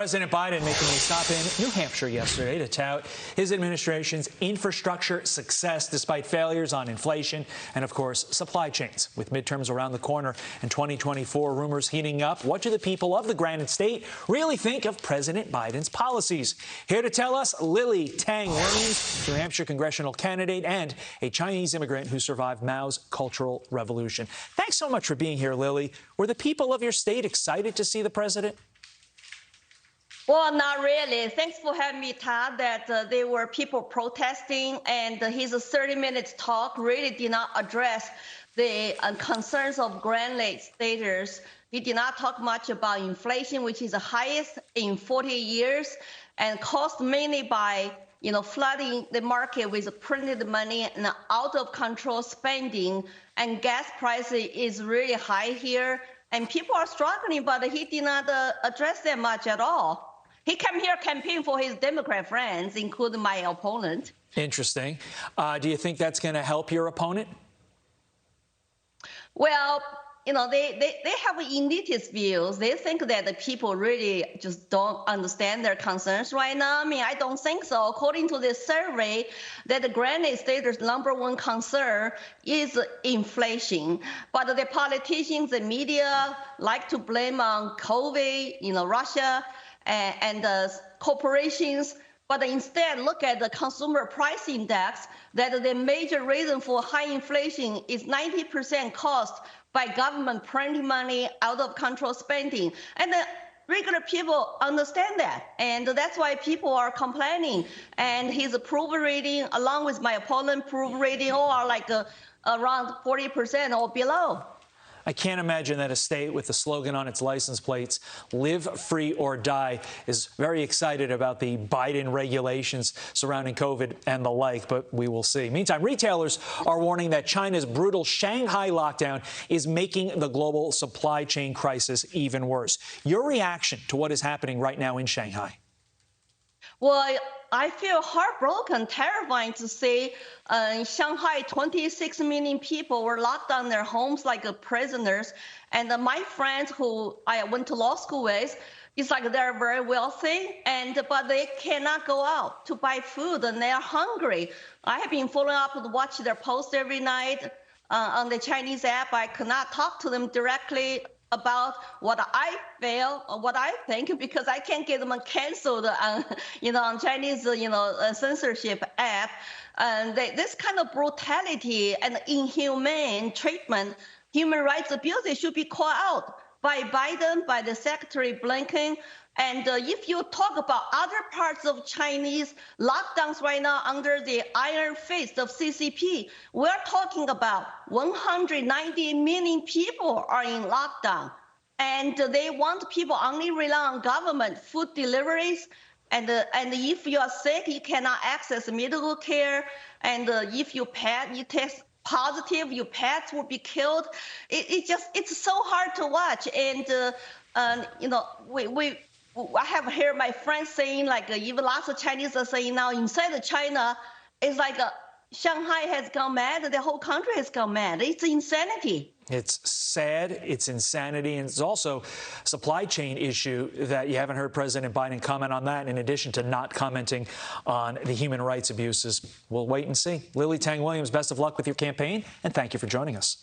President Biden making a stop in New Hampshire yesterday to tout his administration's infrastructure success despite failures on inflation and, of course, supply chains. With midterms around the corner and 2024 rumors heating up, what do the people of the Granite State really think of President Biden's policies? Here to tell us, Lily Tang Williams, New Hampshire congressional candidate and a Chinese immigrant who survived Mao's Cultural Revolution. Thanks so much for being here, Lily. Were the people of your state excited to see the president? Well, not really. Thanks for having me, Todd, that there were people protesting, and his 30-minute talk really did not address the concerns of Granite Staters. He did not talk much about inflation, which is the highest in 40 years, and caused mainly by flooding the market with printed money and out-of-control spending, and gas prices is really high here, and people are struggling, but he did not address that much at all. He came here campaign for his Democrat friends, including my opponent. Interesting. Do you think that's going to help your opponent? Well, they have elitist views. They think that the people really just don't understand their concerns right now. I mean, I don't think so. According to this survey, that the Granite Staters' #1 concern is inflation. But the politicians, the media like to blame on COVID, Russia, and the corporations, but instead look at the consumer price index, that the major reason for high inflation is 90% caused by government printing money, out of control spending. And the regular people understand that. And that's why people are complaining. And his approval rating, along with my opponent approval rating, all are like around 40% or below. I can't imagine that a state with the slogan on its license plates, "Live free or die," is very excited about the Biden regulations surrounding COVID and the like, but we will see. Meantime, retailers are warning that China's brutal Shanghai lockdown is making the global supply chain crisis even worse. Your reaction to what is happening right now in Shanghai? Well, I feel heartbroken, terrifying to see in Shanghai, 26 million people were locked down in their homes like prisoners. And my friends who I went to law school with, it's like they're very wealthy, but they cannot go out to buy food and they're hungry. I have been following up to watch their posts every night on the Chinese app. I could not talk to them directly about what I feel or what I think, because I can't get them canceled on Chinese censorship app. And this kind of brutality and inhumane treatment, human rights abuse, should be called out by Biden, by the Secretary Blinken. And if you talk about other parts of Chinese lockdowns right now under the iron fist of CCP, we're talking about 190 million people are in lockdown. And they want people only rely on government food deliveries. And if you are sick, you cannot access medical care. And if you test positive, your pets will be killed. It's so hard to watch. And I have heard my friends saying, like, even lots of Chinese are saying now inside of China, it's like Shanghai has gone mad, the whole country has gone mad. It's insanity. It's sad, it's insanity, and it's also a supply chain issue that you haven't heard President Biden comment on that, in addition to not commenting on the human rights abuses. We'll wait and see. Lily Tang Williams, best of luck with your campaign, and thank you for joining us.